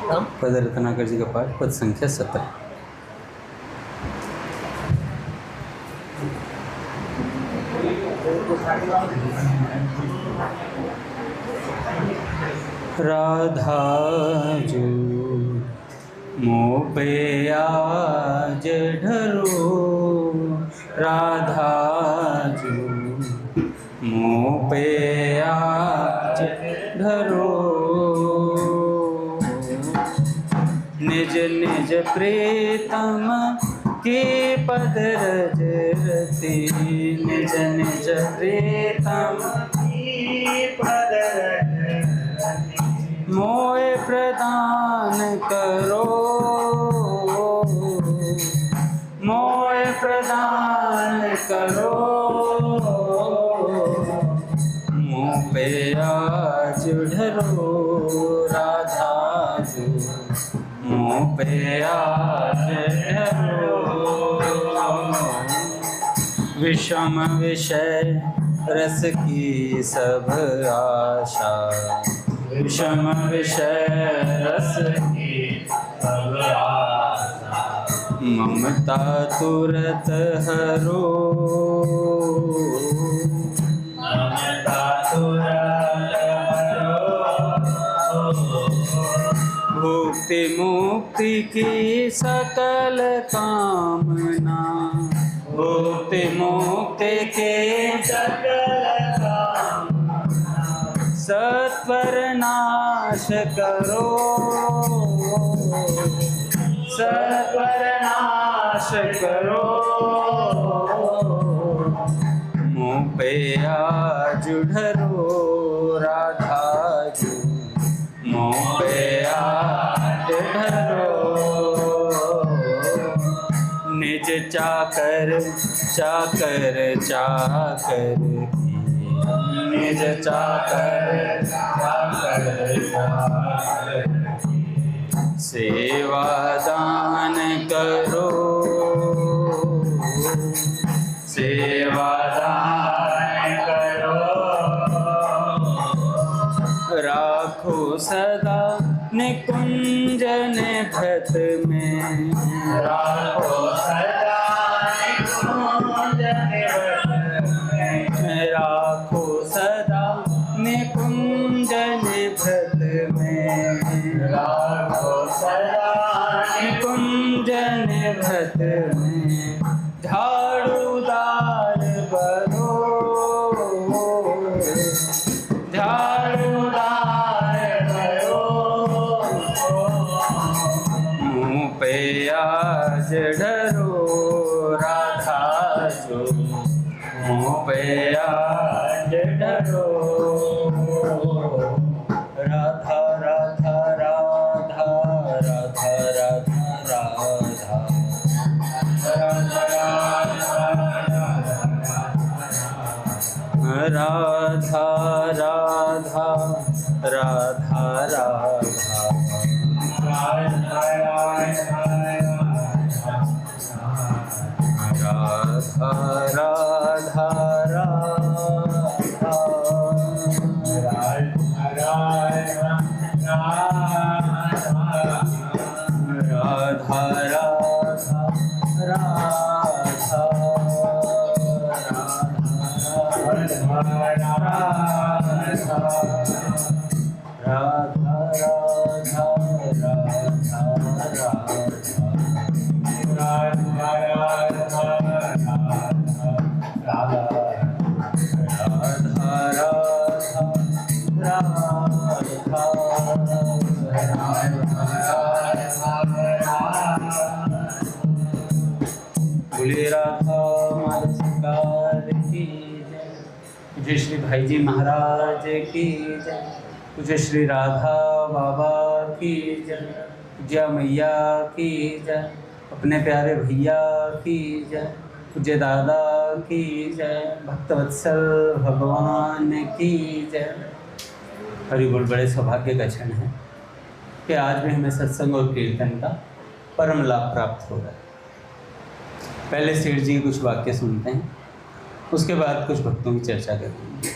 पद रत्नाकर जी का पाठ, पद संख्या 17। राधा जो मोह पे आज ढरो, राधा जो मोह पे आज ढरो, निज निज प्रीतम के पद रज रति, निज निज प्रीतम की पद रज मोह प्रदान करो, मोह प्रदान करो, मोह पे आज ढरो, राधा जो मोह पे आज ढरो। विषम विषय रस की सब आशा, विषम विषय रस की सब आशा, ममता तुरत हरो, ममता तुरत हरो, भुक्ति मुक्ति की सकल कामना, भुक्ति मुक्ति के सकल सत्वर नाश करो, सत्वर नाश करो, मुँह पे आज ढरो, राधा जो मुँह पे आज ढरो, निज चाकर चाकर चाकर, निज चाकर चाकर सेवा दान करो, सेवा दान करो, राखो सदा निकुंज निभृत में, राखो सदा निकुंज निभृत में, राखो सदा निकुंज निभृत में, राखो सदा निकुंज निभृत में, झाड़ूदार बनो, झाड़ूदार बनो, मुँह पे आज ढरो, राधा जो मुँह पे आज ढरो, राधा राधा राधा राधा राधा राधा राधा राधा बोलिए राधा माधव सरकार की जय। पूज्य श्री भाई जी महाराज की जय। पूज्य श्री राधा बाबा की जय। पूज्य मैया की जय। अपने प्यारे भैया की जय। पूज्य दादा की जय। भक्तवत्सल भगवान की जय। हरि बोल। बड़े सौभाग्य का क्षण है कि आज भी हमें सत्संग और कीर्तन का परम लाभ प्राप्त होगा। पहले सेठ जी कुछ वाक्य सुनते हैं, उसके बाद कुछ भक्तों की चर्चा करेंगे।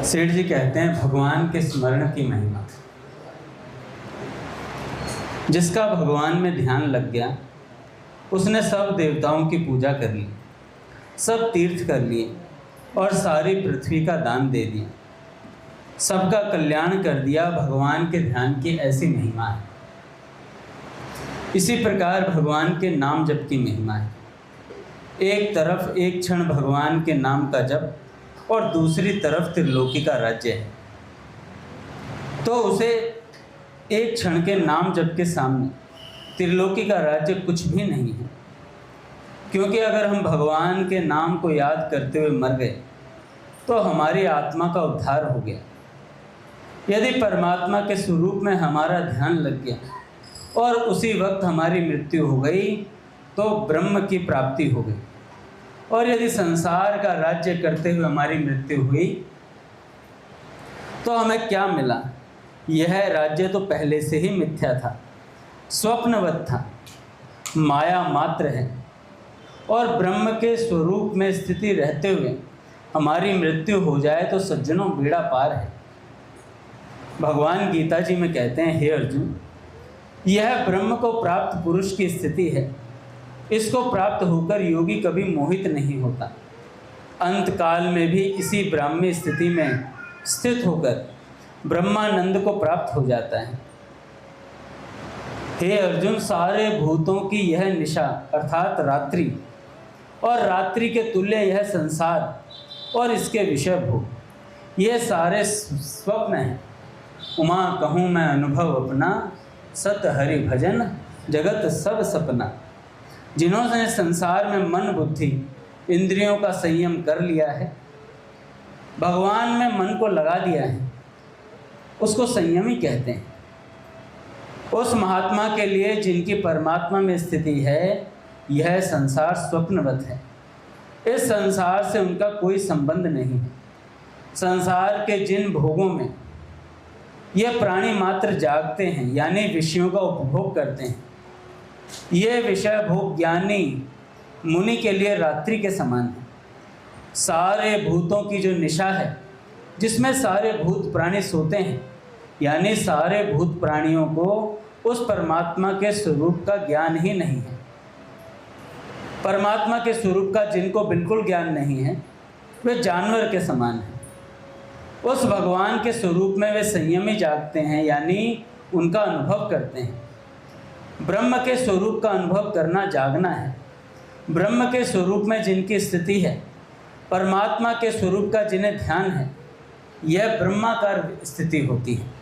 सेठ जी कहते हैं भगवान के स्मरण की महिमा। जिसका भगवान में ध्यान लग गया उसने सब देवताओं की पूजा कर ली, सब तीर्थ कर लिए और सारी पृथ्वी का दान दे दिया, सबका कल्याण कर दिया। भगवान के ध्यान की ऐसी महिमा है। इसी प्रकार भगवान के नाम जप की महिमा है। एक तरफ एक क्षण भगवान के नाम का जप और दूसरी तरफ त्रिलोकी का राज्य है, तो उसे एक क्षण के नाम जप के सामने त्रिलोकी का राज्य कुछ भी नहीं है। क्योंकि अगर हम भगवान के नाम को याद करते हुए मर गए तो हमारी आत्मा का उद्धार हो गया। यदि परमात्मा के स्वरूप में हमारा ध्यान लग गया और उसी वक्त हमारी मृत्यु हो गई तो ब्रह्म की प्राप्ति हो गई। और यदि संसार का राज्य करते हुए हमारी मृत्यु हुई तो हमें क्या मिला? यह राज्य तो पहले से ही मिथ्या था, स्वप्नवत था, माया मात्र है। और ब्रह्म के स्वरूप में स्थिति रहते हुए हमारी मृत्यु हो जाए तो सज्जनों बेड़ा पार है। भगवान गीता जी में कहते हैं, हे अर्जुन, यह ब्रह्म को प्राप्त पुरुष की स्थिति है। इसको प्राप्त होकर योगी कभी मोहित नहीं होता। अंत काल में भी इसी ब्राह्मी स्थिति में स्थित होकर ब्रह्मानंद को प्राप्त हो जाता है। हे अर्जुन, सारे भूतों की यह निशा अर्थात रात्रि और रात्रि के तुल्य यह संसार और इसके विषय भोग, ये सारे स्वप्न हैं। उमा कहूँ मैं अनुभव अपना, सत हरि भजन जगत सब सपना। जिन्होंने संसार में मन बुद्धि इंद्रियों का संयम कर लिया है, भगवान में मन को लगा दिया है, उसको संयमी कहते हैं। उस महात्मा के लिए जिनकी परमात्मा में स्थिति है, यह संसार स्वप्नवत है। इस संसार से उनका कोई संबंध नहीं है। संसार के जिन भोगों में ये प्राणी मात्र जागते हैं यानी विषयों का उपभोग करते हैं, ये विषय भोग ज्ञानी मुनि के लिए रात्रि के समान है। सारे भूतों की जो निशा है जिसमें सारे भूत प्राणी सोते हैं, यानी सारे भूत प्राणियों को उस परमात्मा के स्वरूप का ज्ञान ही नहीं है। परमात्मा के स्वरूप का जिनको बिल्कुल ज्ञान नहीं है वे जानवर के समान हैं। उस भगवान के स्वरूप में वे संयमी जागते हैं यानी उनका अनुभव करते हैं। ब्रह्म के स्वरूप का अनुभव करना जागना है। ब्रह्म के स्वरूप में जिनकी स्थिति है, परमात्मा के स्वरूप का जिन्हें ध्यान है, यह ब्रह्माकार स्थिति होती है।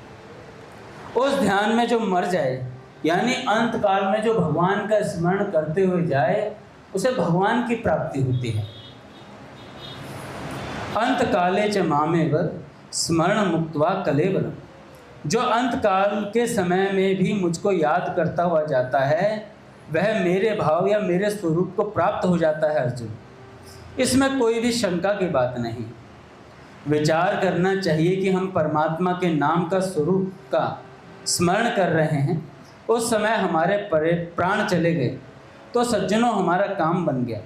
उस ध्यान में जो मर जाए यानी अंत काल में जो भगवान का स्मरण करते हुए जाए, उसे भगवान की प्राप्ति होती है। अंत काले च मामेव स्मरण मुक्त्वा कलेवरम। जो अंत काल के समय में भी मुझको याद करता हुआ जाता है, वह मेरे भाव या मेरे स्वरूप को प्राप्त हो जाता है। अर्जुन, इसमें कोई भी शंका की बात नहीं। विचार करना चाहिए कि हम परमात्मा के नाम का स्वरूप का स्मरण कर रहे हैं, उस समय हमारे प्राण चले गए तो सज्जनों हमारा काम बन गया।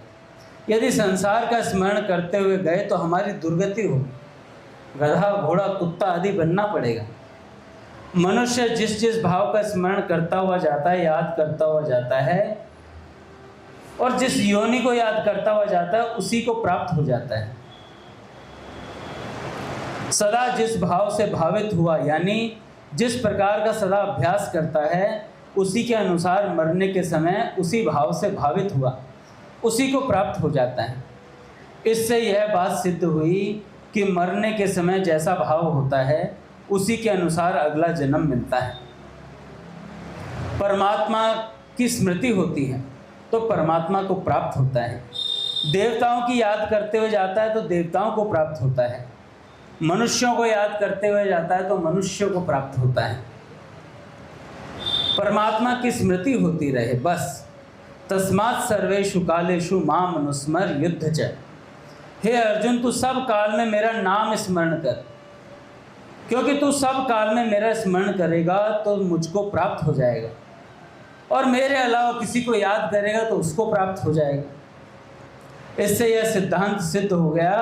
यदि संसार का स्मरण करते हुए गए तो हमारी दुर्गति होगी, गधा घोड़ा कुत्ता आदि बनना पड़ेगा। मनुष्य जिस जिस भाव का स्मरण करता हुआ जाता है, याद करता हुआ जाता है, और जिस योनि को याद करता हुआ जाता है उसी को प्राप्त हो जाता है। सदा जिस भाव से भावित हुआ यानी जिस प्रकार का सदा अभ्यास करता है, उसी के अनुसार मरने के समय उसी भाव से भावित हुआ, उसी को प्राप्त हो जाता है। इससे यह बात सिद्ध हुई कि मरने के समय जैसा भाव होता है उसी के अनुसार अगला जन्म मिलता है। परमात्मा की स्मृति होती है तो परमात्मा को प्राप्त होता है। देवताओं की याद करते हुए जाता है तो देवताओं को प्राप्त होता है। मनुष्यों को याद करते हुए जाता है तो मनुष्यों को प्राप्त होता है। परमात्मा की स्मृति होती रहे बस। तस्मात् सर्वेषु कालेषु माम अनुस्मर युद्ध च। हे अर्जुन, तू सब काल में मेरा नाम स्मरण कर, क्योंकि तू सब काल में मेरा स्मरण करेगा तो मुझको प्राप्त हो जाएगा, और मेरे अलावा किसी को याद करेगा तो उसको प्राप्त हो जाएगा। इससे यह सिद्धांत सिद्ध हो गया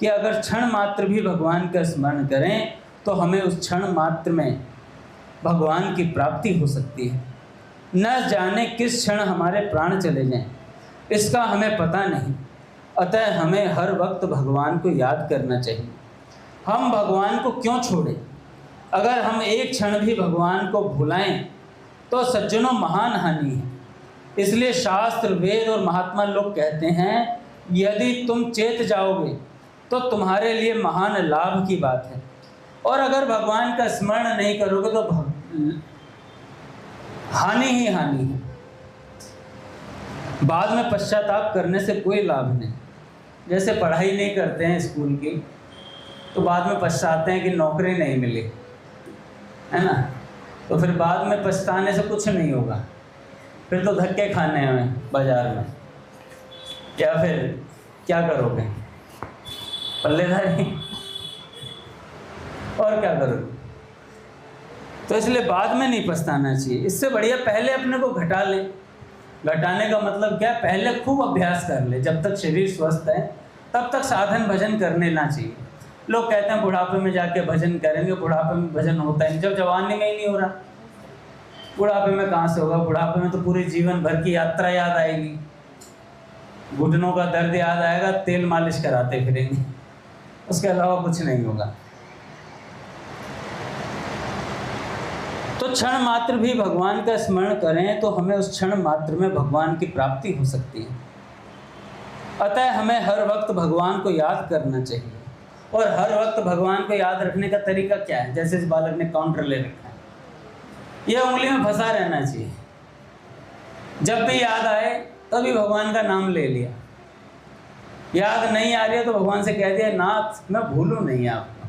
कि अगर क्षण मात्र भी भगवान का स्मरण करें तो हमें उस क्षण मात्र में भगवान की प्राप्ति हो सकती है। न जाने किस क्षण हमारे प्राण चले जाएं, इसका हमें पता नहीं। अतः हमें हर वक्त भगवान को याद करना चाहिए। हम भगवान को क्यों छोड़ें? अगर हम एक क्षण भी भगवान को भुलाएं तो सज्जनों महान हानि है। इसलिए शास्त्र, वेद और महात्मा लोग कहते हैं, यदि तुम चेत जाओगे तो तुम्हारे लिए महान लाभ की बात है, और अगर भगवान का स्मरण नहीं करोगे तो हानि ही हानि है। बाद में पश्चाताप करने से कोई लाभ नहीं। जैसे पढ़ाई नहीं करते हैं स्कूल की तो बाद में पछताते हैं कि नौकरी नहीं मिली, है ना, तो फिर बाद में पछताने से कुछ नहीं होगा, फिर तो धक्के खाने हैं बाजार में, या फिर क्या करोगे, पल्लेदारी, और क्या करोगे। तो इसलिए बाद में नहीं पछताना चाहिए। इससे बढ़िया पहले अपने को घटा ले। घटाने का मतलब क्या? पहले खूब अभ्यास कर ले। जब तक शरीर स्वस्थ है तब तक साधन भजन कर लेना चाहिए। लोग कहते हैं बुढ़ापे में जाके भजन करेंगे, बुढ़ापे में भजन होता है नहीं, जब जवानी में ही नहीं हो रहा, बुढ़ापे में कहाँ से होगा? बुढ़ापे में तो पूरे जीवन भर की यात्रा याद आएगी, घुटनों का दर्द याद आएगा, तेल मालिश कराते फिरेंगे, उसके अलावा कुछ नहीं होगा। तो क्षण मात्र भी भगवान का स्मरण करें तो हमें उस क्षण मात्र में भगवान की प्राप्ति हो सकती है। अतः हमें हर वक्त भगवान को याद करना चाहिए। और हर वक्त भगवान को याद रखने का तरीका क्या है? जैसे इस बालक ने काउंटर ले रखा है, यह उंगली में फंसा रहना चाहिए। जब भी याद आए तभी भगवान का नाम ले लिया। याद नहीं आ रही है तो भगवान से कह दिया, नाथ मैं भूलूं नहीं आपको,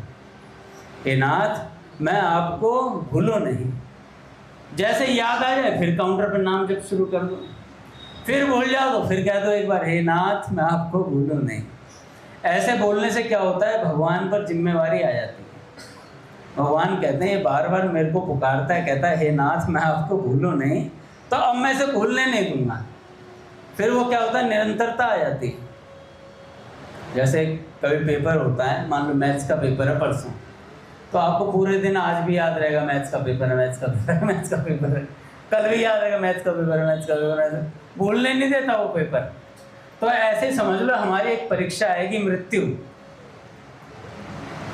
हे नाथ मैं आपको भूलूं नहीं। जैसे याद आ जाए फिर काउंटर पर नाम जप शुरू कर दो, फिर भूल जाओ तो फिर कह दो एक बार, हे नाथ मैं आपको भूलूं नहीं। ऐसे बोलने से क्या होता है? भगवान पर जिम्मेवारी आ जाती है। भगवान कहते हैं ये बार बार मेरे को पुकारता है, कहता है हे नाथ मैं आपको भूलूं नहीं, तो अब मैं इसे भूलने नहीं दूंगा। फिर वो क्या होता है? निरंतरता आ जाती है। जैसे कभी पेपर होता है, मान लो मैथ्स का पेपर है परसों, तो आपको पूरे दिन आज भी याद रहेगा मैथ्स का पेपर है, मैथ्स का पेपर है, मैथ्स का पेपर है, कल भी याद रहेगा मैथ्स का पेपर है, मैथ्स का पेपर है, भूलने नहीं देता वो पेपर। तो ऐसे ही समझ लो हमारी एक परीक्षा आएगी, मृत्यु,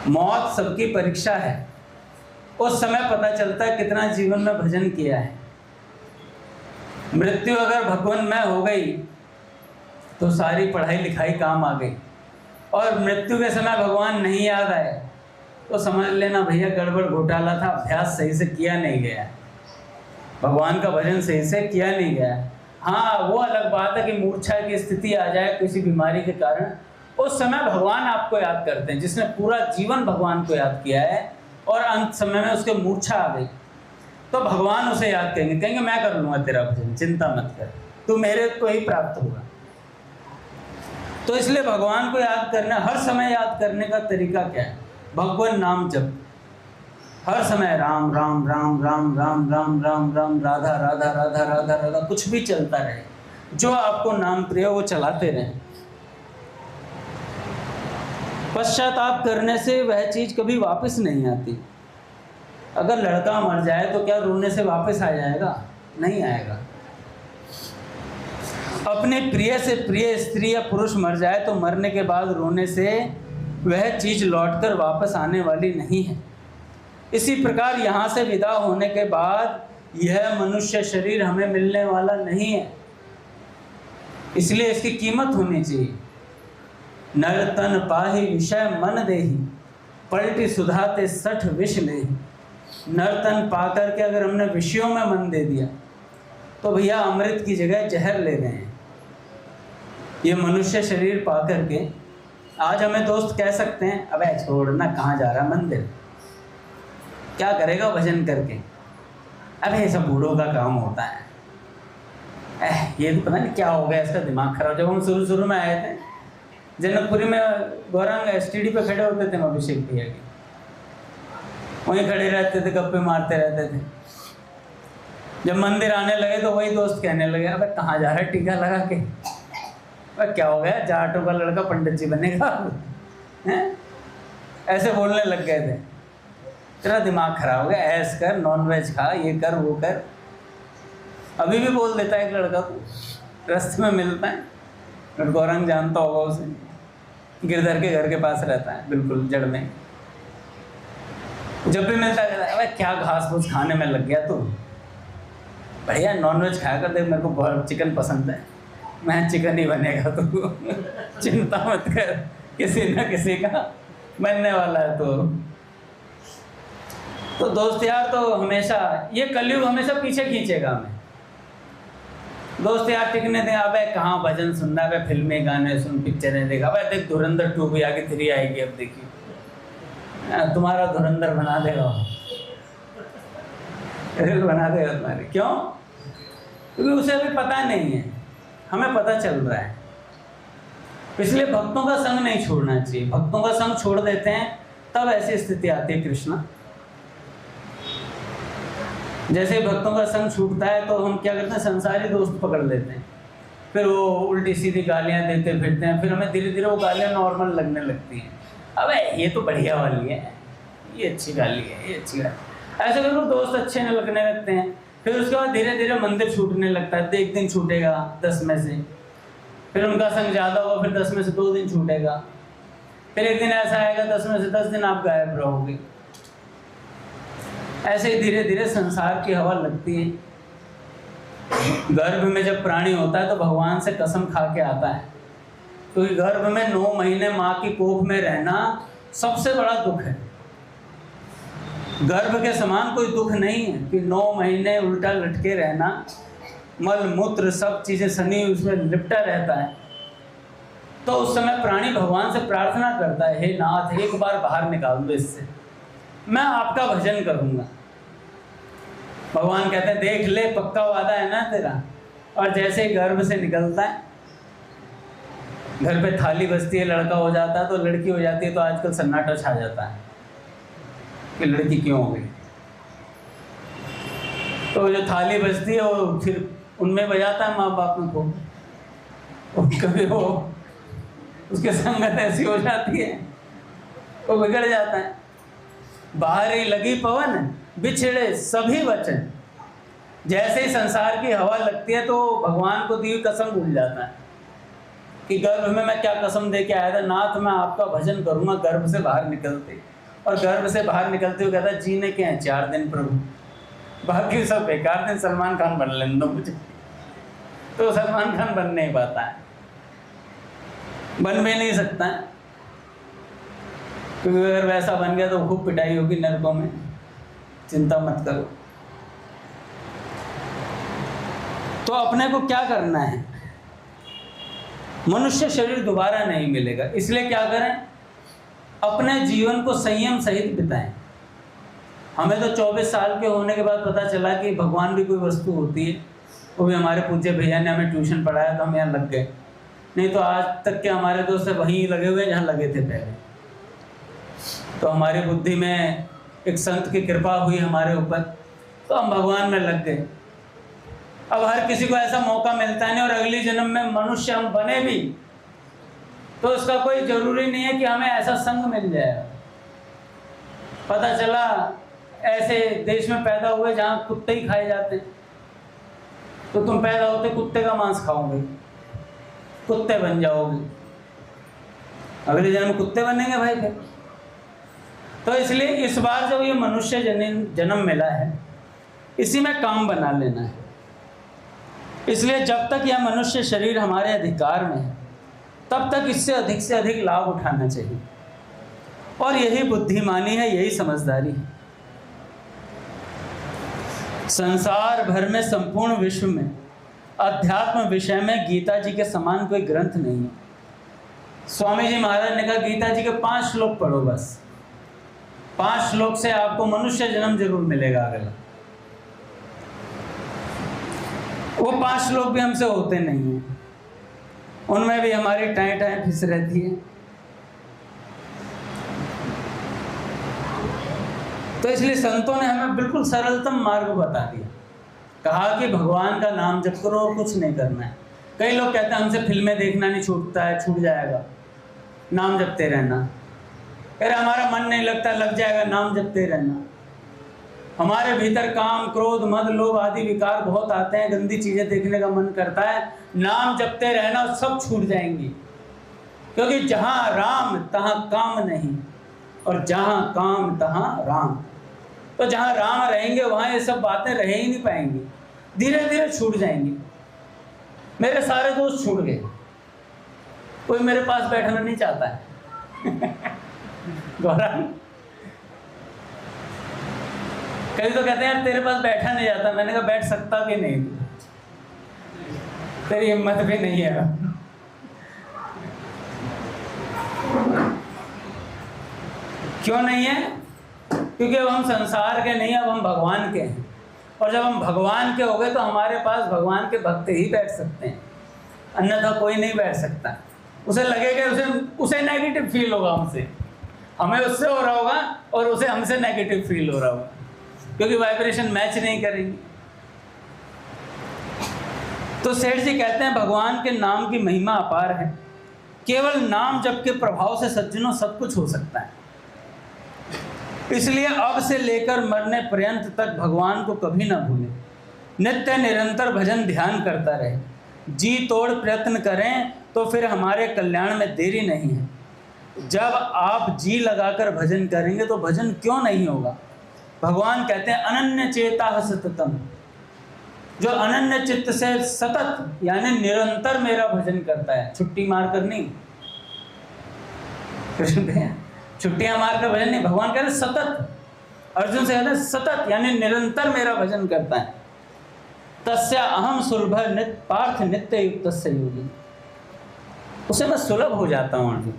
मौत सबकी परीक्षा है। उस समय पता चलता है कितना जीवन में भजन किया है। मृत्यु अगर भगवानमय हो गई तो सारी पढ़ाई लिखाई काम आ गई, और मृत्यु के समय भगवान नहीं याद आए तो समझ लेना भैया गड़बड़ घोटाला था, अभ्यास सही से किया नहीं गया, भगवान का भजन सही से किया नहीं गया। हाँ, वो अलग बात है कि मूर्छा की स्थिति आ जाए किसी बीमारी के कारण, उस समय भगवान आपको याद करते हैं। जिसने पूरा जीवन भगवान को याद किया है और अंत समय में उसके मूर्छा आ गई तो भगवान उसे याद करेंगे, कहेंगे मैं कर लूँगा तेरा भजन, चिंता मत कर, तू मेरे को ही प्राप्त होगा। तो इसलिए भगवान को याद करना, हर समय याद करने का तरीका क्या है? भगवान नाम जप, हर समय राम राम राम राम राम राम राम राम, राधा राधा राधा राधा राधा, कुछ भी चलता रहे, जो आपको नाम प्रिय वो चलाते रहें। पश्चाताप करने से वह चीज कभी वापस नहीं आती। अगर लड़का मर जाए तो क्या रोने से वापस आ जाएगा? नहीं आएगा। अपने प्रिय से प्रिय स्त्री या पुरुष मर जाए तो मरने के बाद रोने से वह चीज लौटकर वापस आने वाली नहीं है। इसी प्रकार यहाँ से विदा होने के बाद यह मनुष्य शरीर हमें मिलने वाला नहीं है, इसलिए इसकी कीमत होनी चाहिए। नर तन पाहि विषय मन देहि, पलटी सुधाते 60 विष लेहि। नर तन पा करके अगर हमने विषयों में मन दे दिया तो भैया अमृत की जगह जहर ले रहे हैं। ये मनुष्य शरीर पा करके आज हमें दोस्त कह सकते हैं, अबे छोड़ना, कहाँ जा रहा मंदिर, क्या करेगा भजन करके, अबे ये सब बूढ़ों का काम होता है, ये तो पता नहीं क्या हो गया, इसका दिमाग खराब। जब हम शुरू शुरू में आए थे जनकपुरी में, गौरांग एसटीडी पे खड़े होते थे अभिषेक भैया के, वहीं खड़े रहते थे, गप्पे मारते रहते थे। जब मंदिर आने लगे तो वही दोस्त कहने लगे, अबे कहाँ जा रहा है टीका लगा के, अबे क्या हो गया, जाटों का लड़का पंडित जी बनेगा, हैं? ऐसे बोलने लग गए थे, तेरा दिमाग खराब हो गया, ऐस कर, नॉन वेज खा, ये कर वो कर। अभी भी बोल देता है एक लड़का को, रास्ते में मिलता है, गौरंग जानता होगा उसे, गिरधर के घर के पास रहता है, बिल्कुल जड़ में। जब भी मिलता है अबे क्या घास फूस खाने में लग गया तू, भैया नॉनवेज खाया कर, देख मेरे को बहुत चिकन पसंद है। मैं चिकन ही बनेगा तू चिंता मत कर, किसी न किसी का बनने वाला है। तो दोस्त यार, तो हमेशा ये कलयुग हमेशा पीछे खींचेगा हमें। दोस्त यार टिकने दें, अबे कहाँ भजन सुनना है, फिल्मी गाने सुन, पिक्चरें देखा। अबे देख धुरंधर 2 भी आगे 3 आएगी, अब देखिए तुम्हारा धुरंधर बना देगा, बना देगा तुम्हारे। क्यों? क्योंकि उसे अभी पता नहीं है, हमें पता चल रहा है। इसलिए भक्तों का संग नहीं छोड़ना चाहिए। भक्तों का संग छोड़ देते हैं तब ऐसी स्थिति आती है कृष्णा। जैसे भक्तों का संग छूटता है तो हम क्या करते हैं, संसारी दोस्त पकड़ लेते हैं, फिर वो उल्टी सीधी गालियां देते फिरते हैं, फिर हमें धीरे धीरे वो गालियां नॉर्मल लगने लगती हैं। अबे ये तो बढ़िया वाली है, ये अच्छी गाली है, ये अच्छी गाली, ऐसे करके दोस्त अच्छे न लगने लगते हैं। फिर उसके बाद धीरे धीरे मंदिर छूटने लगता है। एक दिन छूटेगा 10 में से, फिर उनका संग ज़्यादा होगा, फिर 10 में से 2 दिन छूटेगा, फिर एक दिन ऐसा आएगा 10 में से 10 दिन आप गायब रहोगे। ऐसे ही धीरे धीरे संसार की हवा लगती है। गर्भ में जब प्राणी होता है तो भगवान से कसम खा के आता है, क्योंकि गर्भ में 9 महीने माँ की कोख में रहना सबसे बड़ा दुख है। गर्भ के समान कोई दुख नहीं है कि 9 महीने उल्टा लटके रहना, मल मूत्र सब चीज़ें सनी उसमें लिपटा रहता है। तो उस समय प्राणी भगवान से प्रार्थना करता है, हे नाथ एक बार बाहर निकाल दो इससे, मैं आपका भजन करूँगा। भगवान कहते हैं देख ले, पक्का वादा है ना तेरा। और जैसे ही गर्भ से निकलता है, घर पे थाली बजती है, लड़का हो जाता है तो लड़की हो जाती है, तो आजकल सन्नाटा छा जाता है कि लड़की क्यों हो गई। तो जो थाली बजती है वो फिर उनमें बजाता है माँ बाप को, कभी वो उसके संगत ऐसी हो जाती है वो बिगड़ जाता है। बाहर ही लगी पवन बिछड़े सभी वचन। जैसे ही संसार की हवा लगती है तो भगवान को दी हुई कसम भूल जाता है कि गर्भ में मैं क्या कसम दे के आया था, नाथ मैं आपका भजन करूंगा गर्भ से बाहर निकलते। और गर्भ से बाहर निकलते हुए कहता है जीने के हैं 4 दिन प्रभु, बाकी सब बेकार दिन, सलमान खान बन लेने दो मुझे। तो सलमान खान बन नहीं पाता है, बन भी नहीं सकता है, क्योंकि अगर वैसा बन गया तो खूब पिटाई होगी नरकों में, चिंता मत करो। तो अपने को क्या करना है, मनुष्य शरीर दोबारा नहीं मिलेगा, इसलिए क्या करें, अपने जीवन को संयम सहित बिताएं। हमें तो 24 साल के होने के बाद पता चला कि भगवान भी कोई वस्तु होती है, वो भी हमारे पूज्य भैया ने हमें ट्यूशन पढ़ाया तो हम यहाँ लग गए, नहीं तो आज तक के हमारे दोस्त वहीं लगे हुए जहाँ लगे थे पहले। तो हमारी बुद्धि में एक संत की कृपा हुई हमारे ऊपर, तो हम भगवान में लग गए। अब हर किसी को ऐसा मौका मिलता नहीं, और अगले जन्म में मनुष्य हम बने भी तो उसका कोई जरूरी नहीं है कि हमें ऐसा संग मिल जाए। पता चला ऐसे देश में पैदा हुए जहाँ कुत्ते ही खाए जाते हैं, तो तुम पैदा होते कुत्ते का मांस खाओगे, कुत्ते बन जाओगे, अगले जन्म कुत्ते बनेंगे भाई फिर। तो इसलिए इस बार जब ये मनुष्य जन्म मिला है, इसी में काम बना लेना है। इसलिए जब तक यह मनुष्य शरीर हमारे अधिकार में है, तब तक इससे से अधिक लाभ उठाना चाहिए। और यही बुद्धिमानी है, यही समझदारी है। संसार भर में, संपूर्ण विश्व में अध्यात्म विषय में गीता जी के समान कोई ग्रंथ नहीं है। स्वामी जी महाराज ने कहा गीता जी के 5 श्लोक पढ़ो, बस 5 श्लोक से आपको मनुष्य जन्म जरूर मिलेगा अगला। वो 5 श्लोक भी हमसे होते नहीं हैं, उनमें भी हमारी टाएं फिस रहती है। तो इसलिए संतों ने हमें बिल्कुल सरलतम मार्ग बता दिया, कहा कि भगवान का नाम जप करो और कुछ नहीं करना है। कई लोग कहते हैं हमसे फिल्में देखना नहीं छूटता है, छूट जाएगा, नाम जपते रहना। कह रहे हमारा मन नहीं लगता, लग जाएगा, नाम जपते रहना। हमारे भीतर काम, क्रोध, मद, लोभ आदि विकार बहुत आते हैं, गंदी चीजें देखने का मन करता है, नाम जपते रहना, सब छूट जाएंगी। क्योंकि जहां राम तहां काम नहीं, और जहां काम तहां राम। तो जहां राम रहेंगे वहां ये सब बातें रह ही नहीं पाएंगी, धीरे धीरे छूट जाएंगी। मेरे सारे दोस्त छूट गए, कोई मेरे पास बैठना नहीं चाहता है। गौरव कभी तो कहते हैं यार तेरे पास बैठा नहीं जाता। मैंने कहा बैठ सकता भी नहीं, तेरी हिम्मत भी नहीं है। क्यों नहीं है? क्योंकि अब हम संसार के नहीं, अब हम भगवान के हैं। और जब हम भगवान के हो गए तो हमारे पास भगवान के भक्त ही बैठ सकते हैं, अन्यथा कोई नहीं बैठ सकता। उसे लगेगा, उसे नेगेटिव फील होगा हमसे, हमें उससे हो रहा होगा और उसे हमसे नेगेटिव फील हो रहा होगा, क्योंकि वाइब्रेशन मैच नहीं करेंगी। तो सेठ जी कहते हैं भगवान के नाम की महिमा अपार है। केवल नाम जप के प्रभाव से सज्जनों सब कुछ हो सकता है। इसलिए अब से लेकर मरने पर्यंत तक भगवान को कभी ना भूलें, नित्य निरंतर भजन ध्यान करता रहे, जी तोड़ प्रयत्न करें तो फिर हमारे कल्याण में देरी नहीं है। जब आप जी लगाकर भजन करेंगे तो भजन क्यों नहीं होगा। भगवान कहते हैं अनन्य चेता सततम, जो अनन्य चित्त से सतत यानी निरंतर मेरा भजन करता है, छुट्टी मारकर नहीं, कृष्ण भैया छुट्टियां मारकर भजन नहीं, भगवान कहते हैं सतत। अर्जुन से कहते हैं सतत यानी निरंतर मेरा भजन करता है। तस्या अहम सुलभ नित्य पार्थ नित्य युक्त योगी, उसे मैं सुलभ हो जाता हूँ। अर्जुन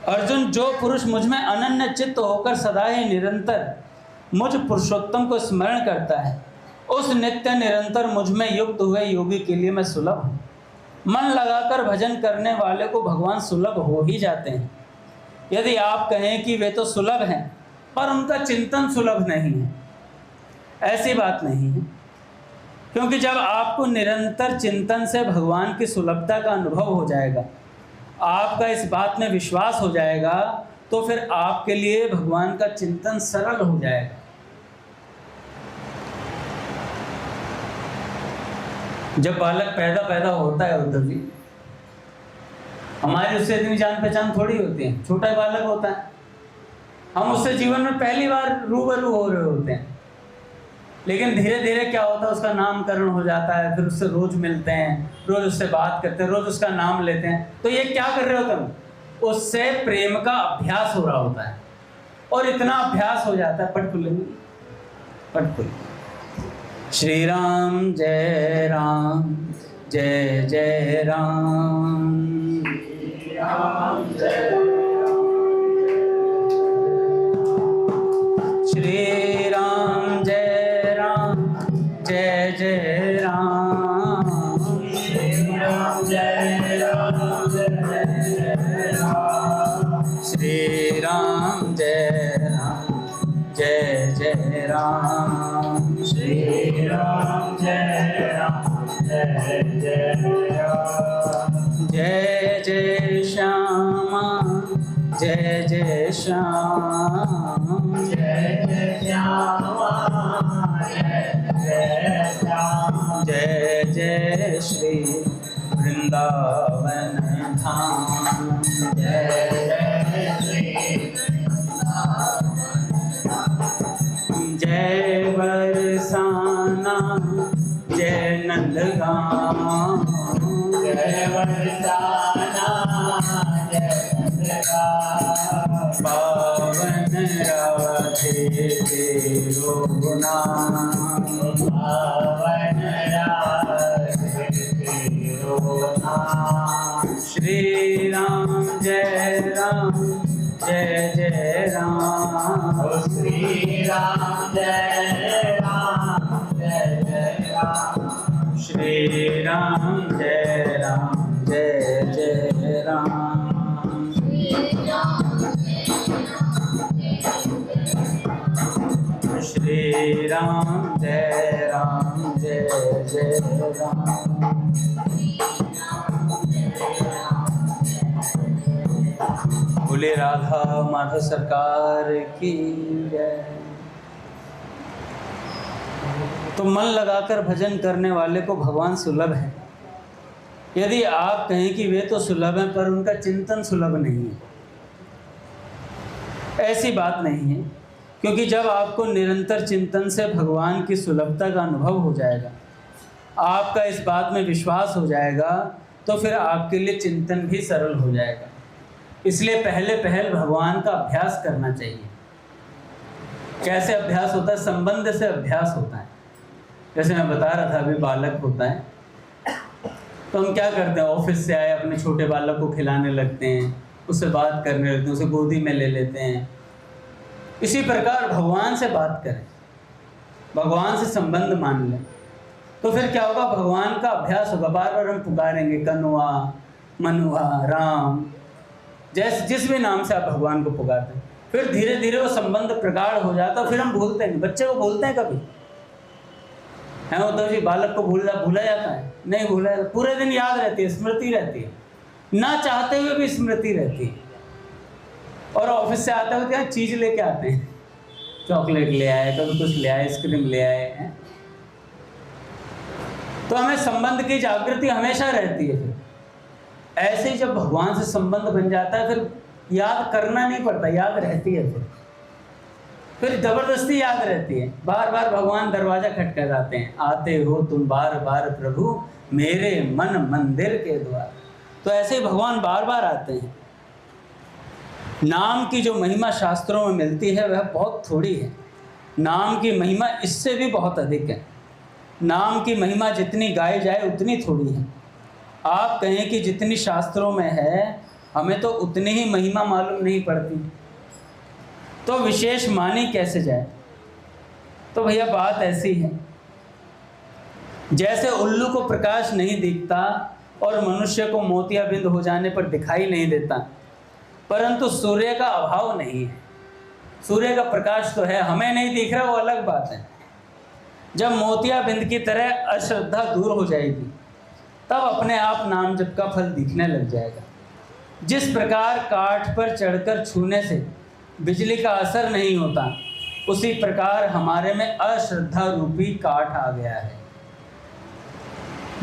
अर्जुन जो पुरुष मुझ में अनन्य चित्त होकर सदा ही निरंतर मुझ पुरुषोत्तम को स्मरण करता है, उस नित्य निरंतर मुझ में युक्त हुए योगी के लिए मैं सुलभ हूँ। मन लगाकर भजन करने वाले को भगवान सुलभ हो ही जाते हैं। यदि आप कहें कि वे तो सुलभ हैं पर उनका चिंतन सुलभ नहीं है, ऐसी बात नहीं है। क्योंकि जब आपको निरंतर चिंतन से भगवान की सुलभता का अनुभव हो जाएगा, आपका इस बात में विश्वास हो जाएगा, तो फिर आपके लिए भगवान का चिंतन सरल हो जाएगा। जब बालक पैदा होता है उद्धव जी, हमारी उससे इतनी जान पहचान थोड़ी होती है, छोटा बालक होता है, हम उससे जीवन में पहली बार रूबरू हो रहे होते हैं। लेकिन धीरे धीरे क्या होता है, उसका नामकरण हो जाता है, फिर उससे रोज मिलते हैं, रोज उससे बात करते हैं, रोज उसका नाम लेते हैं। तो ये क्या कर रहे हो तुम? उससे प्रेम का अभ्यास हो रहा होता है, और इतना अभ्यास हो जाता है। पटकुल श्री राम जय राम जय जय राम, श्री राम जय राम जय जय राम, श्री राम जय राम जय राम, श्री राम जय राम जय जय राम, श्री राम जय राम जय जय राम, जय जय श्यामा जय जय श्याम, जय जय श्यामा जय जय श्याम, जय जय श्री वृंदावन धाम, जय जय श्री जय बरसाना जय नंदगांव, जय बरसाना जय नंदगांव, पावन राधे तेरो नाम, पावन राधे तेरो नाम, श्री राम जय जय राम, श्री राम जय जय राम, श्री राम जय जय राम, श्री राम जय जय राम। बोले राधा माधव सरकार की जय। तो मन लगाकर भजन करने वाले को भगवान सुलभ है। यदि आप कहें कि वे तो सुलभ हैं पर उनका चिंतन सुलभ नहीं है, ऐसी बात नहीं है। क्योंकि जब आपको निरंतर चिंतन से भगवान की सुलभता का अनुभव हो जाएगा, आपका इस बात में विश्वास हो जाएगा, तो फिर आपके लिए चिंतन भी सरल हो जाएगा। इसलिए पहल भगवान का अभ्यास करना चाहिए। कैसे अभ्यास होता है? संबंध से अभ्यास होता है। जैसे मैं बता रहा था, अभी बालक होता है तो हम क्या करते हैं, ऑफिस से आए अपने छोटे बालक को खिलाने लगते हैं, उससे बात करने लगते हैं, उसे गोदी में ले लेते हैं। इसी प्रकार भगवान से बात करें, भगवान से संबंध मान लें, तो फिर क्या होगा, भगवान का अभ्यास होगा। बार बार हम पुकारेंगे कनुआ, मनुआ, राम, जैसे जिस भी नाम से आप भगवान को पुकारते हैं, फिर धीरे धीरे वो संबंध प्रगाढ़ हो जाता है। फिर हम भूलते नहीं। बच्चे को भूलते हैं कभी? है उद्धव जी, बालक को भूला जाता है? नहीं भूला जाता। पूरे दिन याद रहती है, स्मृति रहती है, ना चाहते हुए भी स्मृति रहती है। और ऑफिस से आते हुए क्या चीज़ लेके आते हैं, चॉकलेट ले आए, कभी कुछ ले आए, आइसक्रीम ले आए हैं। तो हमें संबंध की जागृति हमेशा रहती है। फिर ऐसे ही जब भगवान से संबंध बन जाता है, फिर याद करना नहीं पड़ता, याद रहती है। फिर जबरदस्ती याद रहती है। बार बार भगवान दरवाजा खटखटाते हैं, आते हो तुम बार बार प्रभु मेरे मन मंदिर के द्वार। तो ऐसे ही भगवान बार बार आते हैं। नाम की जो महिमा शास्त्रों में मिलती है वह बहुत थोड़ी है। नाम की महिमा इससे भी बहुत अधिक है। नाम की महिमा जितनी गाई जाए उतनी थोड़ी है। आप कहें कि जितनी शास्त्रों में है, हमें तो उतनी ही महिमा मालूम नहीं पड़ती, तो विशेष मानी कैसे जाए? तो भैया बात ऐसी है, जैसे उल्लू को प्रकाश नहीं दिखता और मनुष्य को मोतियाबिंद हो जाने पर दिखाई नहीं देता, परंतु सूर्य का अभाव नहीं है। सूर्य का प्रकाश तो है, हमें नहीं दिख रहा, वो अलग बात है। जब मोतियाबिंद की तरह अश्रद्धा दूर हो जाएगी, तब अपने आप नाम जप का फल दिखने लग जाएगा। जिस प्रकार काठ पर चढ़कर छूने से बिजली का असर नहीं होता, उसी प्रकार हमारे में अश्रद्धा रूपी काठ आ गया है,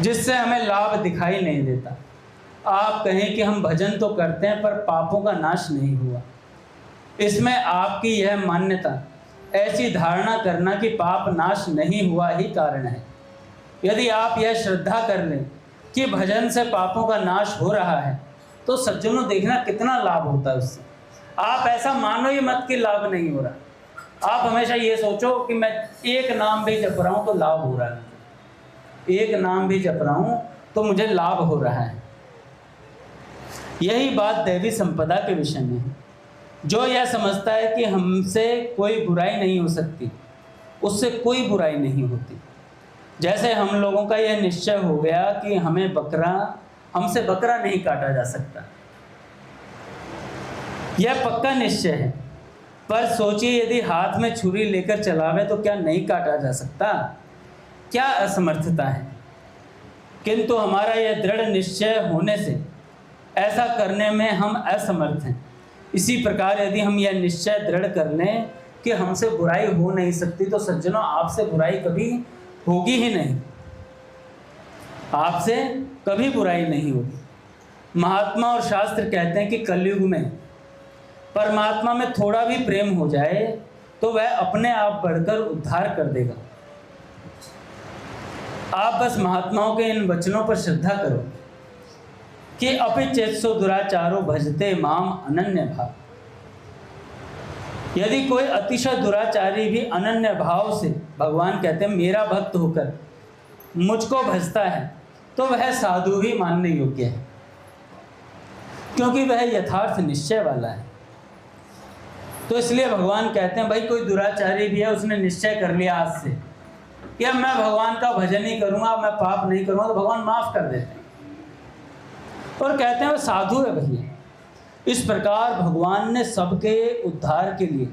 जिससे हमें लाभ दिखाई नहीं देता। आप कहें कि हम भजन तो करते हैं पर पापों का नाश नहीं हुआ, इसमें आपकी यह मान्यता, ऐसी धारणा करना कि पाप नाश नहीं हुआ ही कारण है। यदि आप यह श्रद्धा कर लें कि भजन से पापों का नाश हो रहा है, तो सज्जनों देखना कितना लाभ होता है उससे। आप ऐसा मानो ही मत कि लाभ नहीं हो रहा। आप हमेशा ये सोचो कि मैं एक नाम भी जप रहा हूँ तो लाभ हो रहा है, एक नाम भी जप रहा हूँ तो मुझे लाभ हो रहा है। यही बात दैवी संपदा के विषय में है। जो यह समझता है कि हमसे कोई बुराई नहीं हो सकती, उससे कोई बुराई नहीं होती। जैसे हम लोगों का यह निश्चय हो गया कि हमसे बकरा नहीं काटा जा सकता, यह पक्का निश्चय है। पर सोचिए, यदि हाथ में छुरी लेकर चलावे तो क्या नहीं काटा जा सकता? क्या असमर्थता है। किंतु हमारा यह दृढ़ निश्चय होने से ऐसा करने में हम असमर्थ हैं। इसी प्रकार यदि हम यह निश्चय दृढ़ कर लें कि हमसे बुराई हो नहीं सकती, तो सज्जनों आपसे बुराई कभी होगी ही नहीं, आपसे कभी बुराई नहीं होगी। महात्मा और शास्त्र कहते हैं कि कलयुग में परमात्मा में थोड़ा भी प्रेम हो जाए तो वह अपने आप बढ़कर उद्धार कर देगा। आप बस महात्माओं के इन वचनों पर श्रद्धा करो कि अपि चेत्सो दुराचारो भजते माम अनन्य भाव। यदि कोई अतिशय दुराचारी भी अनन्य भाव से, भगवान कहते हैं मेरा भक्त होकर मुझको भजता है, तो वह साधु ही मानने योग्य है, क्योंकि वह यथार्थ निश्चय वाला है। तो इसलिए भगवान कहते हैं भाई कोई दुराचारी भी है, उसने निश्चय कर लिया आज से कि अब मैं भगवान का भजन ही करूंगा, मैं पाप नहीं करूंगा, तो भगवान माफ कर देते हैं और कहते हैं वो साधु है भैया। इस प्रकार भगवान ने सबके उद्धार के लिए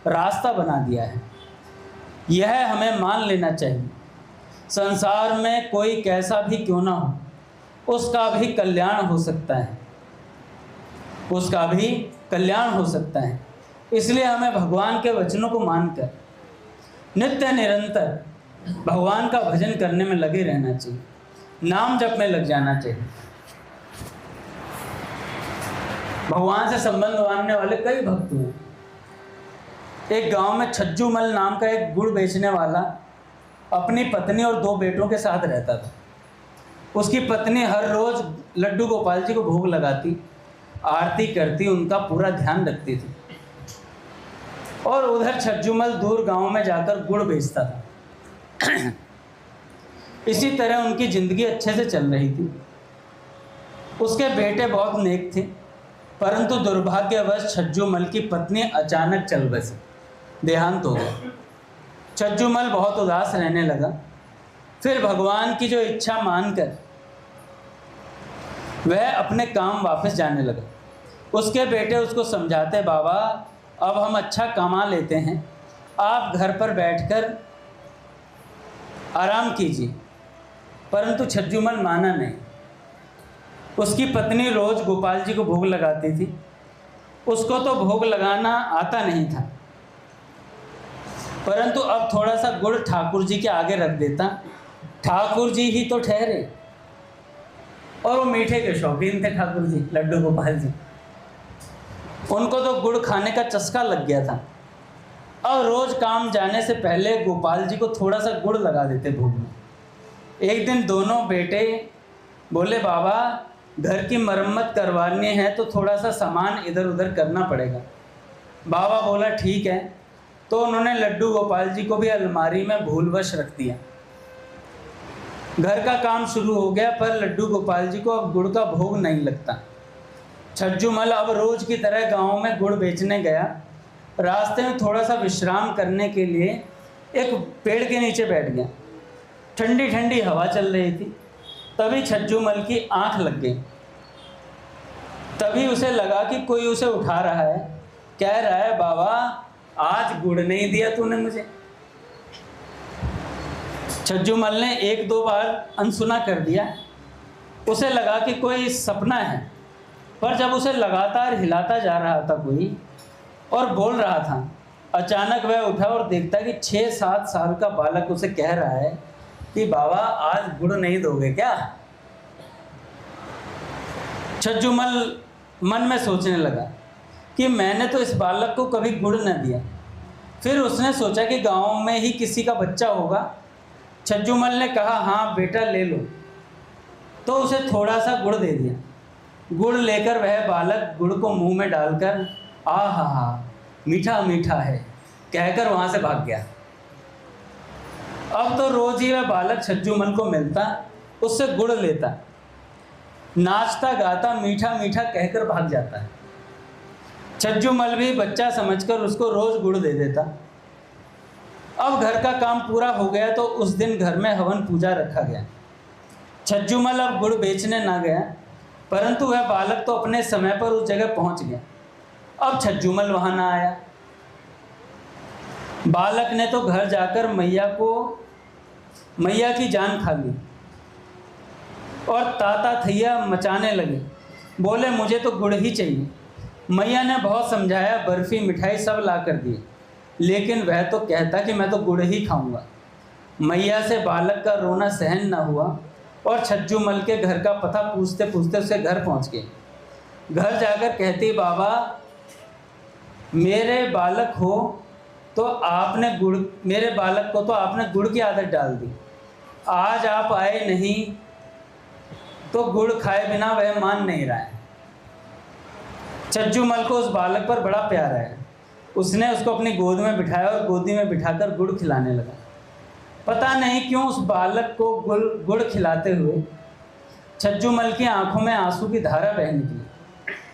रास्ता बना दिया है, यह हमें मान लेना चाहिए। संसार में कोई कैसा भी क्यों ना हो, उसका भी कल्याण हो सकता है, उसका भी कल्याण हो सकता है। इसलिए हमें भगवान के वचनों को मानकर नित्य निरंतर भगवान का भजन करने में लगे रहना चाहिए, नाम जप में लग जाना चाहिए। भगवान से संबंध बांधने वाले कई भक्त हुए। एक गांव में छज्जूमल नाम का एक गुड़ बेचने वाला अपनी पत्नी और 2 बेटों के साथ रहता था। उसकी पत्नी हर रोज लड्डू गोपाल जी को भोग लगाती, आरती करती, उनका पूरा ध्यान रखती थी। और उधर छज्जूमल दूर गांव में जाकर गुड़ बेचता था। इसी तरह उनकी जिंदगी अच्छे से चल रही थी। उसके बेटे बहुत नेक थे, परंतु दुर्भाग्यवश छज्जूमल की पत्नी अचानक चल बसी, देहांत हो गया। छज्जूमल बहुत उदास रहने लगा। फिर भगवान की जो इच्छा मानकर वह अपने काम वापस जाने लगा। उसके बेटे उसको समझाते, बाबा अब हम अच्छा कमा लेते हैं, आप घर पर बैठकर आराम कीजिए। परंतु छज्जूमल माना नहीं। उसकी पत्नी रोज गोपाल जी को भोग लगाती थी। उसको तो भोग लगाना आता नहीं था, परंतु अब थोड़ा सा गुड़ ठाकुर जी के आगे रख देता। ठाकुर जी ही तो ठहरे, और वो मीठे के शौकीन थे ठाकुर जी, लड्डू गोपाल जी। उनको तो गुड़ खाने का चस्का लग गया था। अब रोज काम जाने से पहले गोपाल जी को थोड़ा सा गुड़ लगा देते भोग में। एक दिन दोनों बेटे बोले, बाबा घर की मरम्मत करवानी है तो थोड़ा सा सामान इधर उधर करना पड़ेगा। बाबा बोला ठीक है। तो उन्होंने लड्डू गोपाल जी को भी अलमारी में भूलवश रख दिया। घर का काम शुरू हो गया, पर लड्डू गोपाल जी को अब गुड़ का भोग नहीं लगता। छज्जूमल अब रोज की तरह गांव में गुड़ बेचने गया। रास्ते में थोड़ा सा विश्राम करने के लिए एक पेड़ के नीचे बैठ गया। ठंडी ठंडी हवा चल रही थी। तभी छज्जूमल की आंख लग गई। तभी उसे लगा कि कोई उसे उठा रहा है, कह रहा है, बाबा आज गुड़ नहीं दिया तूने मुझे। छज्जूमल ने 1-2 बार अनसुना कर दिया। उसे लगा कि कोई सपना है, पर जब उसे लगातार हिलाता जा रहा था कोई और बोल रहा था, अचानक वह उठा और देखता कि 6-7 साल का बालक उसे कह रहा है कि बाबा आज गुड़ नहीं दोगे क्या। छज्जूमल मन में सोचने लगा कि मैंने तो इस बालक को कभी गुड़ न दिया। फिर उसने सोचा कि गांव में ही किसी का बच्चा होगा। छज्जूमल ने कहा, हाँ बेटा ले लो। तो उसे थोड़ा सा गुड़ दे दिया। गुड़ लेकर वह बालक गुड़ को मुंह में डालकर आहा मीठा मीठा है कहकर वहाँ से भाग गया। अब तो रोज ही वह बालक छज्जूमल को मिलता, उससे गुड़ लेता, नाचता गाता मीठा मीठा कहकर भाग जाता है। छज्जूमल भी बच्चा समझकर उसको रोज गुड़ दे देता। अब घर का काम पूरा हो गया तो उस दिन घर में हवन पूजा रखा गया। छज्जूमल अब गुड़ बेचने ना गया, परंतु वह बालक तो अपने समय पर उस जगह पहुंच गया। अब छज्जूमल वहां ना आया। बालक ने तो घर जाकर मैया की जान खा ली और ताता थैया मचाने लगे। बोले मुझे तो गुड़ ही चाहिए। मैया ने बहुत समझाया, बर्फ़ी मिठाई सब ला कर दी, लेकिन वह तो कहता कि मैं तो गुड़ ही खाऊंगा। मैया से बालक का रोना सहन न हुआ और छज्जूमल के घर का पता पूछते पूछते उसके घर पहुंच गए। घर जाकर कहती, बाबा मेरे बालक को तो आपने गुड़ की आदत डाल दी। आज आप आए नहीं तो गुड़ खाए बिना वह मान नहीं रहा है। छज्जूमल को उस बालक पर बड़ा प्यार है। उसने उसको अपनी गोद में बिठाया और गोदी में बिठाकर गुड़ खिलाने लगा। पता नहीं क्यों उस बालक को गुड़ खिलाते हुए छज्जूमल की आंखों में आंसू की धारा बह निकली।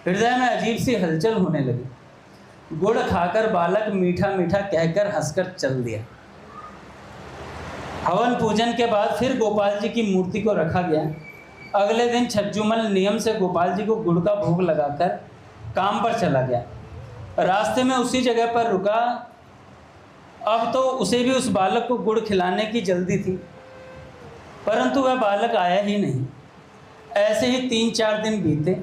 हृदय में अजीब सी हलचल होने लगी। गुड़ खाकर बालक मीठा मीठा कहकर हंसकर चल दिया। हवन पूजन के बाद फिर गोपाल जी की मूर्ति को रखा गया। अगले दिन छज्जूमल नियम से गोपाल जी को गुड़ का भोग लगाकर काम पर चला गया। रास्ते में उसी जगह पर रुका। अब तो उसे भी उस बालक को गुड़ खिलाने की जल्दी थी, परंतु वह बालक आया ही नहीं। ऐसे ही 3-4 दिन बीते।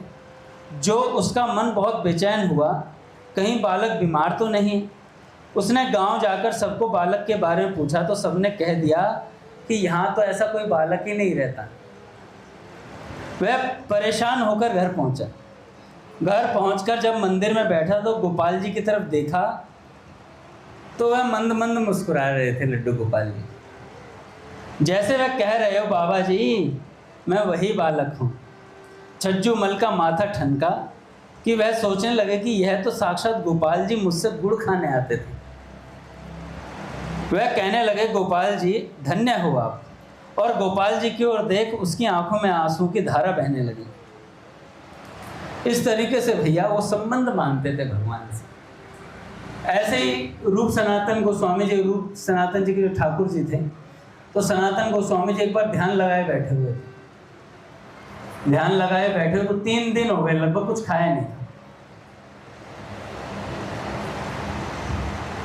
जो उसका मन बहुत बेचैन हुआ, कहीं बालक बीमार तो नहीं। उसने गांव जाकर सबको बालक के बारे में पूछा तो सबने कह दिया कि यहाँ तो ऐसा कोई बालक ही नहीं रहता। वह परेशान होकर घर पहुँचा। घर पहुंचकर जब मंदिर में बैठा तो गोपाल जी की तरफ देखा तो वह मंद मंद मुस्कुरा रहे थे लड्डू गोपाल जी। जैसे वह कह रहे हो बाबा जी मैं वही बालक हूँ। छज्जू मल का माथा ठनका कि वह सोचने लगे कि यह तो साक्षात गोपाल जी मुझसे गुड़ खाने आते थे। वह कहने लगे गोपाल जी धन्य हो आप, और गोपाल जी की ओर देख उसकी आंखों में आंसू की धारा बहने लगी। इस तरीके से भैया वो संबंध मानते थे भगवान से। ऐसे ही रूप सनातन गोस्वामी जी, रूप सनातन जी के जो ठाकुर जी थे, तो सनातन गोस्वामी जी एक बार ध्यान लगाए बैठे हुए थे। ध्यान लगाए बैठे तो 3 दिन हो गए, लगभग कुछ खाया नहीं था।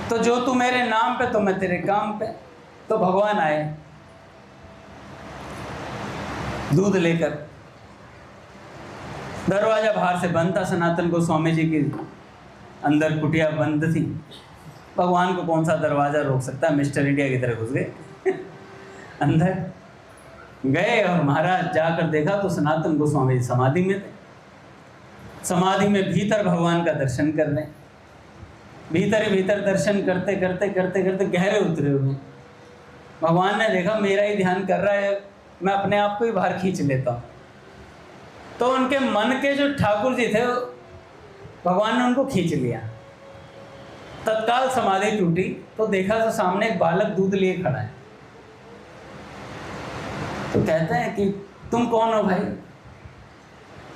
तो जो तू मेरे नाम पे तो मैं तेरे काम पे। तो भगवान आए दूध लेकर। दरवाजा बाहर से बंद था, सनातन गोस्वामी जी की अंदर कुटिया बंद थी। भगवान को कौन सा दरवाजा रोक सकता है, मिस्टर इंडिया की तरह घुस गए अंदर गए और महाराज जाकर देखा तो सनातन गोस्वामी जी समाधि में थे। समाधि में भीतर भगवान का दर्शन कर रहे, भीतर ही भीतर दर्शन करते करते करते करते गहरे उतरे हुए। भगवान ने देखा मेरा ही ध्यान कर रहा है, मैं अपने आप को ही बाहर खींच लेता हूँ। तो उनके मन के जो ठाकुर जी थे भगवान ने उनको खींच लिया। तत्काल समाधि टूटी तो देखा तो सामने एक बालक दूध लिए खड़ा है। तो कहते हैं कि तुम कौन हो भाई?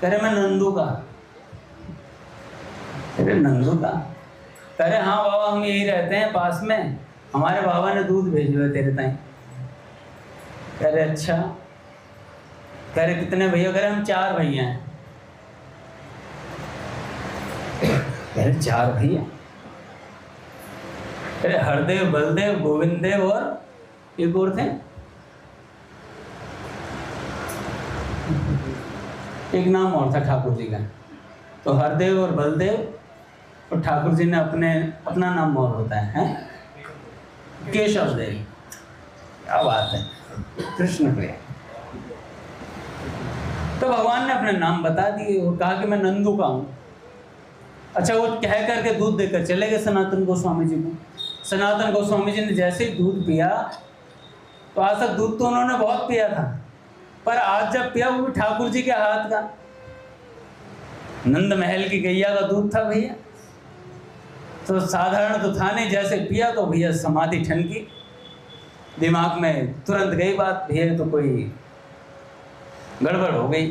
कह रहे मैं नंदू का। कह रहे नंदू का? कह रहे हाँ बाबा हम यही रहते हैं पास में, हमारे बाबा ने दूध भेजो है तेरे ताई। कह रहे अच्छा। कह रहे कितने भैया? कह रहे हम 4 भैया हैं। कह रहे 4 भैया? कह रहे हरदेव, बलदेव, गोविंद देव और एक और थे, एक नाम और था ठाकुर जी का। तो हरदेव और बलदेव, और ठाकुर जी ने अपना नाम और होता है केशव देव। क्या बात है, कृष्ण प्रिय। तो भगवान ने अपने नाम बता दिए और कहा कि मैं नंदू का हूँ। अच्छा, वो कह करके दूध देकर चले गए सनातन गोस्वामी जी को। सनातन गोस्वामी जी ने जैसे ही दूध पिया, तो आज तक दूध तो उन्होंने बहुत पिया था, पर आज जब पिया वो भी ठाकुर जी के हाथ का, नंद महल की गैया का दूध था भैया। तो साधारण तो था नहीं, जैसे पिया तो भैया समाधि ठनकी, दिमाग में तुरंत गई बात, भैया तो कोई गड़बड़ हो गई।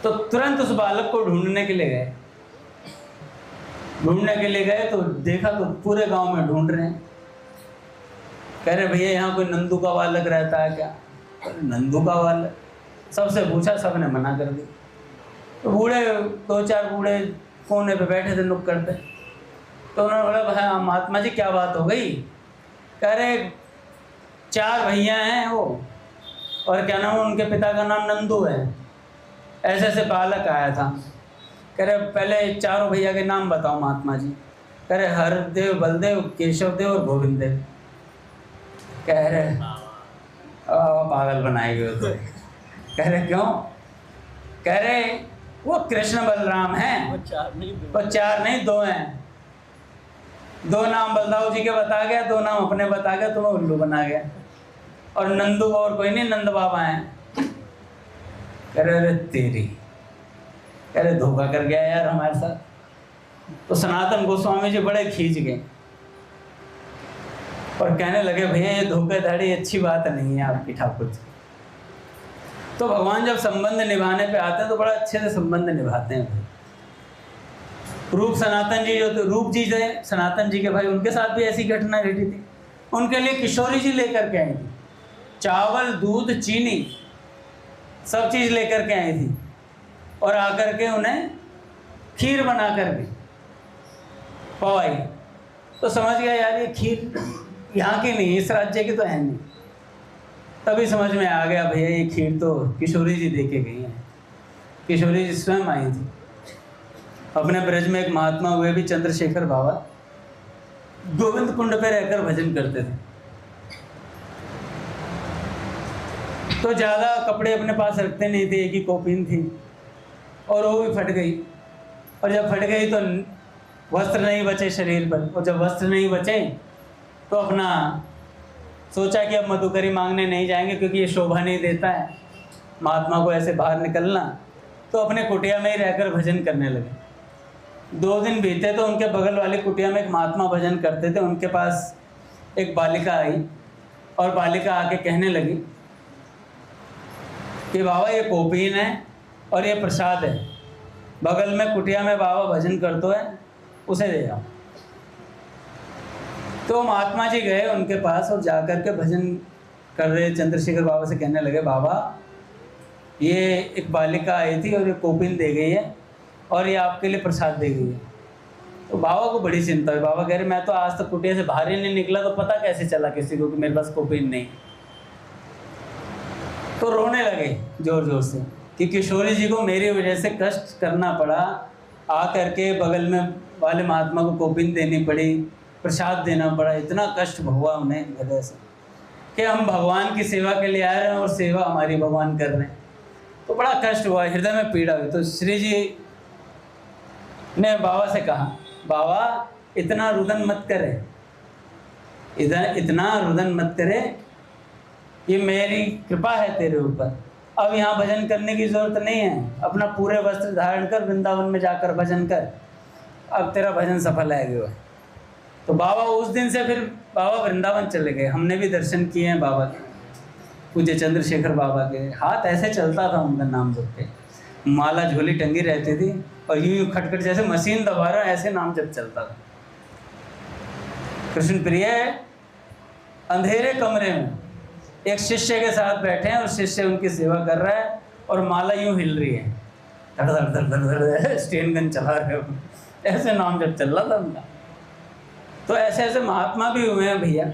तो तुरंत उस बालक को ढूंढने के लिए गए। तो देखा तो पूरे गांव में ढूंढ रहे हैं। कह रहे भैया यहाँ कोई नंदू का बालक रहता है क्या? नंदू का बालक? सबसे पूछा, सबने मना कर दी। तो बूढ़े 2-4 बूढ़े कोने पे बैठे थे नुक्कड़ पे। तो उन्होंने बोला भाई महात्मा जी क्या बात हो गई? कह रहे 4 भैया हैं वो, और क्या नाम, उनके पिता का नाम नंदू है। ऐसे ऐसे बालक आया था। कह रहे पहले 4 भैया के नाम बताओ महात्मा जी। कह रहे हरदेव, बलदेव, केशव देव और गोविंद देव। कह रहे पागल बनाए गए तो। कह रहे क्यों? कह रहे वो कृष्ण बलराम हैं, वो 4 नहीं 2 हैं। 2 नाम बलदाऊ जी के बता गया, 2 नाम अपने बता गया, तो मैं उल्लू बना गया। और नंदू और कोई नहीं, नंद बाबा हैं। कह रहे तेरी, कह रहे धोखा कर गया यार हमारे साथ। तो सनातन गोस्वामी जी बड़े खींच गए और कहने लगे भैया ये धोखाधड़ी अच्छी बात नहीं है आपकी ठाकुर जी। तो भगवान जब संबंध निभाने पे आते हैं तो बड़ा अच्छे से संबंध निभाते हैं। रूप सनातन जी जो थे, रूप जी थे सनातन जी के भाई, उनके साथ भी ऐसी घटना घटी थी। उनके लिए किशोरी जी लेकर के आई थी, चावल, दूध, चीनी, सब चीज़ लेकर के आई थी, और आकर के उन्हें खीर बना कर भी पवाई। तो समझ गया यार ये खीर यहाँ की नहीं, इस राज्य की तो है नहीं। तभी समझ में आ गया भैया ये खीर तो किशोरी जी दे के गई हैं। किशोरी जी स्वयं आई थी। अपने ब्रज में एक महात्मा हुए भी चंद्रशेखर बाबा, गोविंद कुंड पे रहकर भजन करते थे। तो ज़्यादा कपड़े अपने पास रखते नहीं थे, एक ही कॉपीन थी और वो भी फट गई। और जब फट गई तो वस्त्र नहीं बचे शरीर पर, और जब वस्त्र नहीं बचे तो अपना सोचा कि अब मधुकरी मांगने नहीं जाएंगे क्योंकि ये शोभा नहीं देता है महात्मा को ऐसे बाहर निकलना। तो अपने कुटिया में ही रहकर भजन करने लगे। 2 दिन बीते तो उनके बगल वाली कुटिया में एक महात्मा भजन करते थे। उनके पास एक बालिका आई और बालिका आके कहने लगी कि बाबा ये कोपीन है और ये प्रसाद है, बगल में कुटिया में बाबा भजन करते हैं, उसे दे जाओ। तो महात्मा जी गए उनके पास और जाकर के भजन कर रहे चंद्रशेखर बाबा से कहने लगे, बाबा ये एक बालिका आई थी और ये कोपिन दे गई है और ये आपके लिए प्रसाद दे गई है। तो बाबा को बड़ी चिंता है। बाबा कह रहे मैं तो आज तक कुटिया से बाहर ही नहीं निकला, तो पता कैसे चला किसी को कि मेरे पास कोपिन नहीं। तो रोने लगे जोर जोर से कि किशोरी जी को मेरी वजह से कष्ट करना पड़ा, आ करके बगल में वाले महात्मा को कोपिन देनी पड़ी, प्रसाद देना पड़ा, इतना कष्ट हुआ उन्हें हृदय से कि हम भगवान की सेवा के लिए आए हैं और सेवा हमारी भगवान कर रहे हैं। तो बड़ा कष्ट हुआ, हृदय में पीड़ा हुई। तो श्री जी ने बाबा से कहा, बाबा इतना रुदन मत करे, इतना रुदन मत करे, ये मेरी कृपा है तेरे ऊपर। अब यहाँ भजन करने की ज़रूरत नहीं है, अपना पूरे वस्त्र धारण कर वृंदावन में जाकर भजन कर, अब तेरा भजन सफल है गया। तो बाबा उस दिन से फिर बाबा वृंदावन चले गए। हमने भी दर्शन किए हैं बाबा के, पूज्य चंद्रशेखर बाबा के। हाथ ऐसे चलता था उनका नाम जप के, माला झोली टंगी रहती थी और यूं यूं खटखट जैसे मशीन दबा रहा ऐसे नाम जप चलता था। कृष्ण प्रिय अंधेरे कमरे में एक शिष्य के साथ बैठे हैं और शिष्य उनकी सेवा कर रहा है और माला यूं हिल रही है, धड़ धड़ धड़ धड़ धड़ स्टेन गन चला रहे हो, ऐसे नाम जब चल रहा था उनका। तो ऐसे ऐसे महात्मा भी हुए हैं भैया।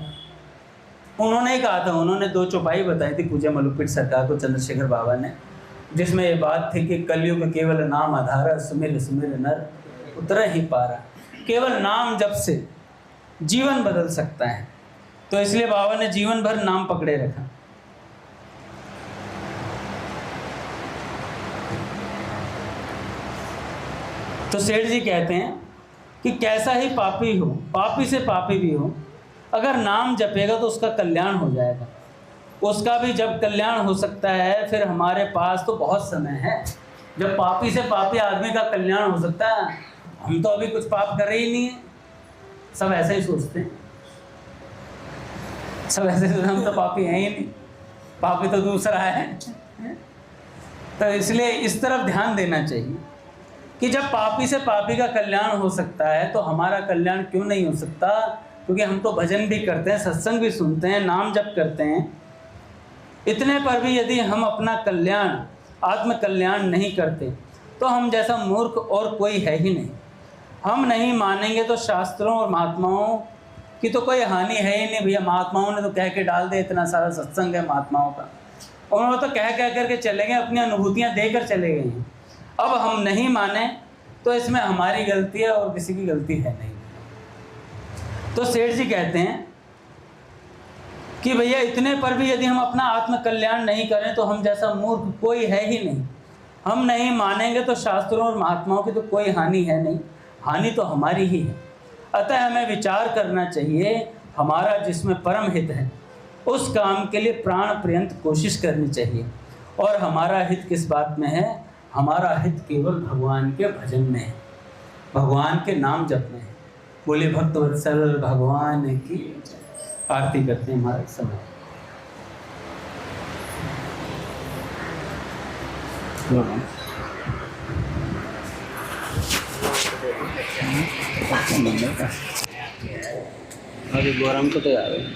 उन्होंने ही कहा था, उन्होंने 2 चौपाई बताई थी पूज्य मलुपीठ सरकार को चंद्रशेखर बाबा ने, जिसमें ये बात थी कि कलयुग केवल नाम आधारा, सुमिर सुमिर नर उतर ही पारा। केवल नाम जप से जीवन बदल सकता है, तो इसलिए बाबा ने जीवन भर नाम पकड़े रखा। तो सेठ जी कहते हैं कि कैसा ही पापी हो, पापी से पापी भी हो, अगर नाम जपेगा तो उसका कल्याण हो जाएगा। उसका भी जब कल्याण हो सकता है, फिर हमारे पास तो बहुत समय है जब पापी से पापी आदमी का कल्याण हो सकता है। हम तो अभी कुछ पाप कर रहे ही नहीं है, सब ऐसे ही सोचते हैं, सब ऐसे हम तो पापी हैं ही नहीं, पापी तो दूसरा है। तो इसलिए इस तरफ ध्यान देना चाहिए कि जब पापी से पापी का कल्याण हो सकता है तो हमारा कल्याण क्यों नहीं हो सकता। क्योंकि हम तो भजन भी करते हैं, सत्संग भी सुनते हैं, नाम जप करते हैं, इतने पर भी यदि हम अपना कल्याण, आत्म कल्याण नहीं करते तो हम जैसा मूर्ख और कोई है ही नहीं। हम नहीं मानेंगे तो शास्त्रों और महात्माओं की तो कोई हानि है ही नहीं भैया। महात्माओं ने तो कह के डाल दे, इतना सारा सत्संग है महात्माओं का, उन्होंने तो कह करके चले गए, अपनी अनुभूतियाँ देकर चले गए हैं। अब हम नहीं माने तो इसमें हमारी गलती है और किसी की गलती है नहीं। तो सेठ जी कहते हैं कि भैया इतने पर भी यदि हम अपना आत्म कल्याण नहीं करें तो हम जैसा मूर्ख कोई है ही नहीं। हम नहीं मानेंगे तो शास्त्रों और महात्माओं की तो कोई हानि है नहीं, हानि तो हमारी ही है। अतः हमें विचार करना चाहिए, हमारा जिसमें परम हित है उस काम के लिए प्राण पर्यंत कोशिश करनी चाहिए। और हमारा हित किस बात में है? हमारा हित केवल भगवान के भजन में है, भगवान के नाम जप में है। बोले भक्त वत्सल भगवान की आरती करते हैं हमारे समय। अभी गौरम को तो याद है ना?